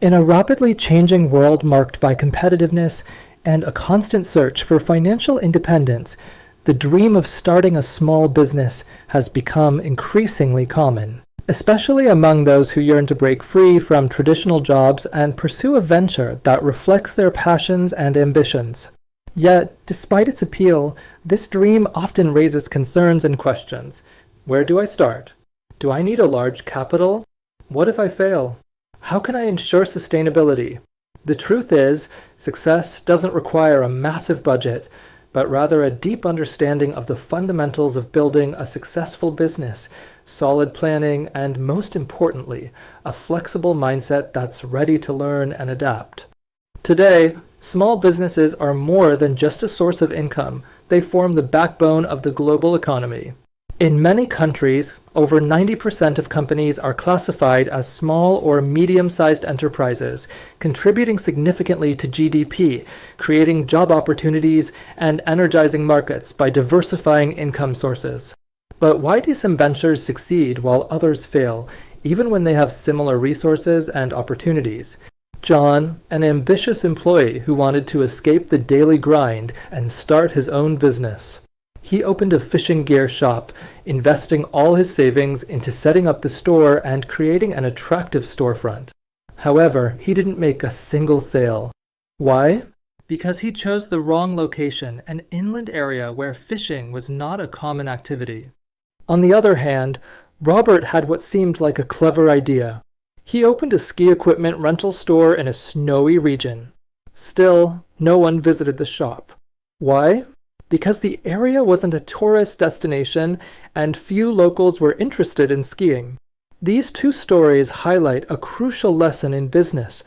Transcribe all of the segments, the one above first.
In a rapidly changing world marked by competitiveness and a constant search for financial independence, the dream of starting a small business has become increasingly common, especially among those who yearn to break free from traditional jobs and pursue a venture that reflects their passions and ambitions. Yet, despite its appeal, this dream often raises concerns and questions. Where do I start? Do I need a large capital? What if I fail? How can I ensure sustainability? The truth is, success doesn't require a massive budget, but rather a deep understanding of the fundamentals of building a successful business, solid planning, and most importantly, a flexible mindset that's ready to learn and adapt. Today, small businesses are more than just a source of income. They form the backbone of the global economy. In many countries, over 90% of companies are classified as small or medium-sized enterprises, contributing significantly to GDP, creating job opportunities, and energizing markets by diversifying income sources. But why do some ventures succeed while others fail, even when they have similar resources and opportunities? John, an ambitious employee who wanted to escape the daily grind and start his own business. He opened a fishing gear shop, investing all his savings into setting up the store and creating an attractive storefront. However, he didn't make a single sale. Why? Because he chose the wrong location, an inland area where fishing was not a common activity. On the other hand, Robert had what seemed like a clever idea. He opened a ski equipment rental store in a snowy region. Still, no one visited the shop. Why? Because the area wasn't a tourist destination and few locals were interested in skiing. These two stories highlight a crucial lesson in business.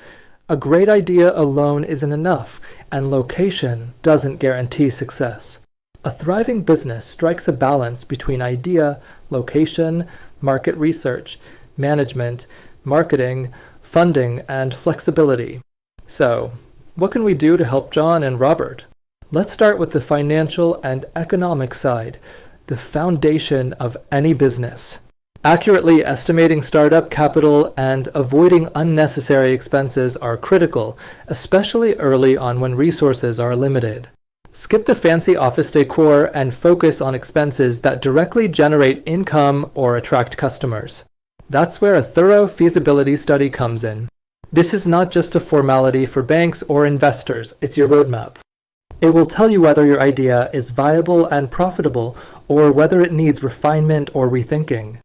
A great idea alone isn't enough, and location doesn't guarantee success. A thriving business strikes a balance between idea, location, market research, management, marketing, funding, and flexibility. So, what can we do to help John and Robert? Let's start with the financial and economic side, the foundation of any business. Accurately estimating startup capital and avoiding unnecessary expenses are critical, especially early on when resources are limited. Skip the fancy office decor and focus on expenses that directly generate income or attract customers. That's where a thorough feasibility study comes in. This is not just a formality for banks or investors, it's your roadmap. It will tell you whether your idea is viable and profitable, or whether it needs refinement or rethinking.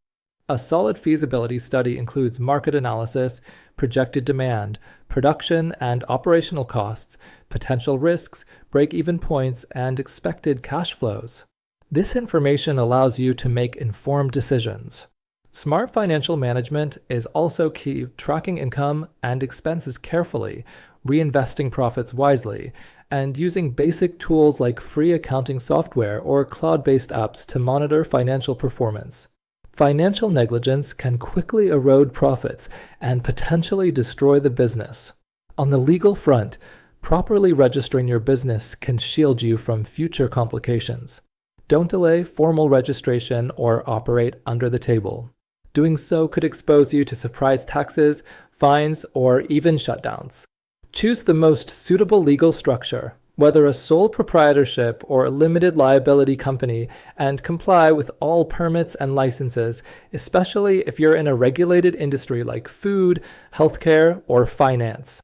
A solid feasibility study includes market analysis, projected demand, production and operational costs, potential risks, break-even points, and expected cash flows. This information allows you to make informed decisions. Smart financial management is also key, tracking income and expenses carefully, reinvesting profits wisely, and using basic tools like free accounting software or cloud-based apps to monitor financial performance. Financial negligence can quickly erode profits and potentially destroy the business. On the legal front, properly registering your business can shield you from future complications. Don't delay formal registration or operate under the table. Doing so could expose you to surprise taxes, fines, or even shutdowns. Choose the most suitable legal structure, whether a sole proprietorship or a limited liability company, and comply with all permits and licenses, especially if you're in a regulated industry like food, healthcare, or finance.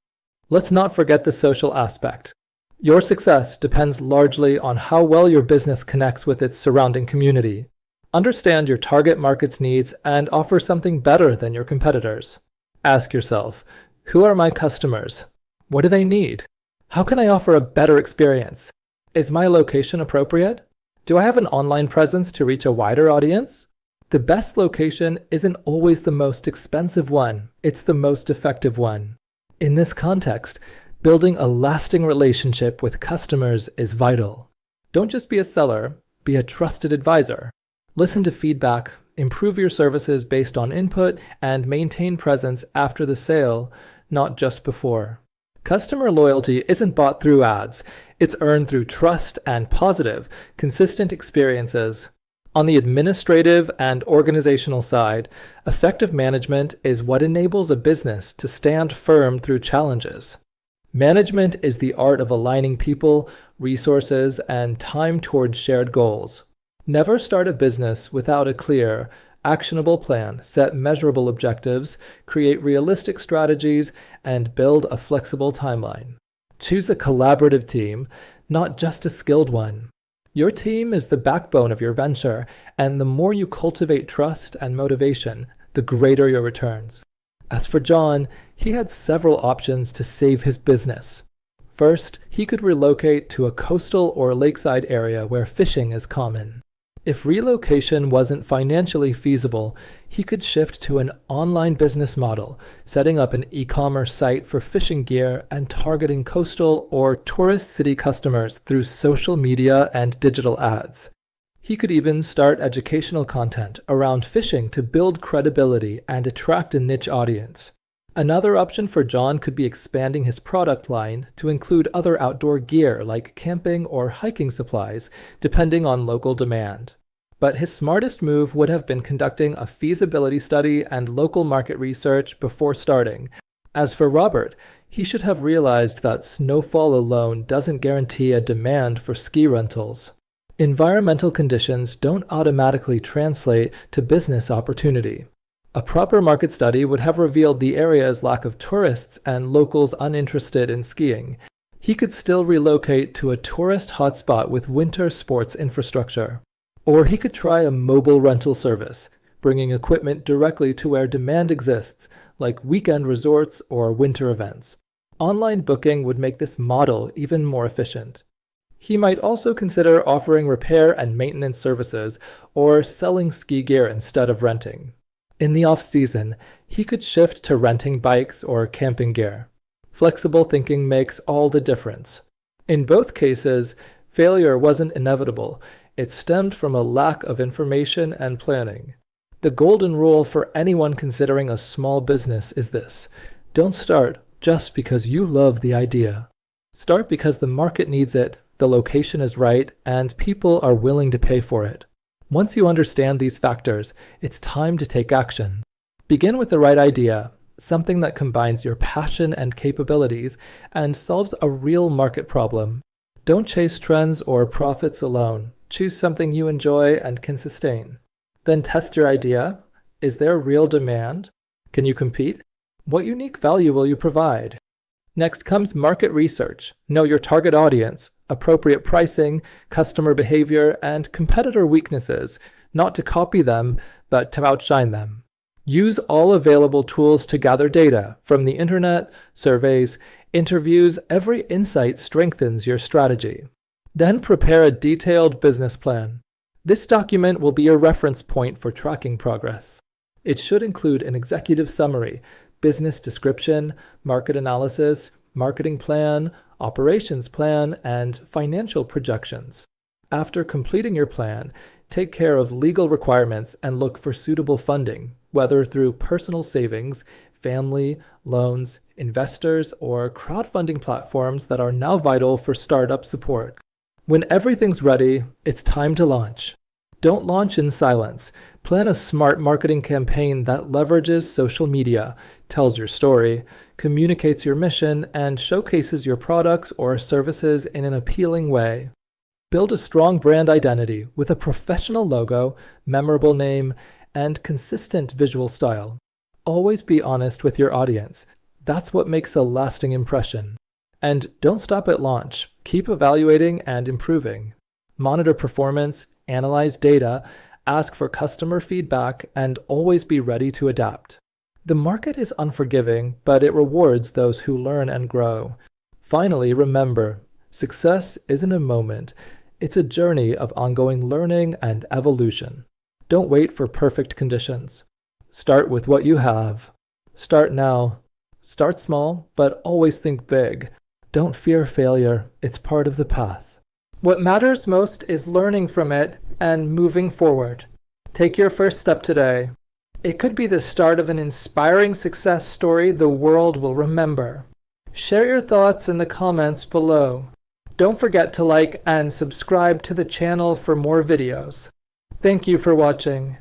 Let's not forget the social aspect. Your success depends largely on how well your business connects with its surrounding community. Understand your target market's needs and offer something better than your competitors. Ask yourself, who are my customers? What do they need? How can I offer a better experience? Is my location appropriate? Do I have an online presence to reach a wider audience? The best location isn't always the most expensive one, it's the most effective one. In this context, building a lasting relationship with customers is vital. Don't just be a seller, be a trusted advisor. Listen to feedback, improve your services based on input, and maintain presence after the sale, not just before. Customer loyalty isn't bought through ads. It's earned through trust and positive, consistent experiences. On the administrative and organizational side, effective management is what enables a business to stand firm through challenges. Management is the art of aligning people, resources, and time towards shared goals. Never start a business without a clear, actionable plan, set measurable objectives, create realistic strategies, and build a flexible timeline. Choose a collaborative team, not just a skilled one. Your team is the backbone of your venture, and the more you cultivate trust and motivation, the greater your returns. As for John, he had several options to save his business. First, he could relocate to a coastal or lakeside area where fishing is common. If relocation wasn't financially feasible, he could shift to an online business model, setting up an e-commerce site for fishing gear and targeting coastal or tourist city customers through social media and digital ads. He could even start educational content around fishing to build credibility and attract a niche audience. Another option for John could be expanding his product line to include other outdoor gear like camping or hiking supplies, depending on local demand. But his smartest move would have been conducting a feasibility study and local market research before starting. As for Robert, he should have realized that snowfall alone doesn't guarantee a demand for ski rentals. Environmental conditions don't automatically translate to business opportunity. A proper market study would have revealed the area's lack of tourists and locals uninterested in skiing. He could still relocate to a tourist hotspot with winter sports infrastructure. Or he could try a mobile rental service, bringing equipment directly to where demand exists, like weekend resorts or winter events. Online booking would make this model even more efficient. He might also consider offering repair and maintenance services or selling ski gear instead of renting. In the off-season, he could shift to renting bikes or camping gear. Flexible thinking makes all the difference. In both cases, failure wasn't inevitable. It stemmed from a lack of information and planning. The golden rule for anyone considering a small business is this: don't start just because you love the idea. Start because the market needs it, the location is right, and people are willing to pay for it. Once you understand these factors, it's time to take action. Begin with the right idea, something that combines your passion and capabilities and solves a real market problem. Don't chase trends or profits alone. Choose something you enjoy and can sustain. Then test your idea. Is there real demand? Can you compete? What unique value will you provide? Next comes market research. Know your target audience, appropriate pricing, customer behavior, and competitor weaknesses, not to copy them, but to outshine them. Use all available tools to gather data from the internet, surveys, interviews. Every insight strengthens your strategy. Then prepare a detailed business plan. This document will be your reference point for tracking progress. It should include an executive summary, business description, market analysis, marketing plan, operations plan, and financial projections. After completing your plan, take care of legal requirements and look for suitable funding, whether through personal savings, family, loans, investors, or crowdfunding platforms that are now vital for startup support. When everything's ready, it's time to launch. Don't launch in silence. Plan a smart marketing campaign that leverages social media, tells your story, communicates your mission, and showcases your products or services in an appealing way. Build a strong brand identity with a professional logo, memorable name, and consistent visual style. Always be honest with your audience. That's what makes a lasting impression. And don't stop at launch. Keep evaluating and improving. Monitor performance, analyze data, ask for customer feedback, and always be ready to adapt. The market is unforgiving, but it rewards those who learn and grow. Finally, remember, success isn't a moment. It's a journey of ongoing learning and evolution. Don't wait for perfect conditions. Start with what you have. Start now. Start small, but always think big. Don't fear failure. It's part of the path. What matters most is learning from it and moving forward. Take your first step today. It could be the start of an inspiring success story the world will remember. Share your thoughts in the comments below. Don't forget to like and subscribe to the channel for more videos. Thank you for watching.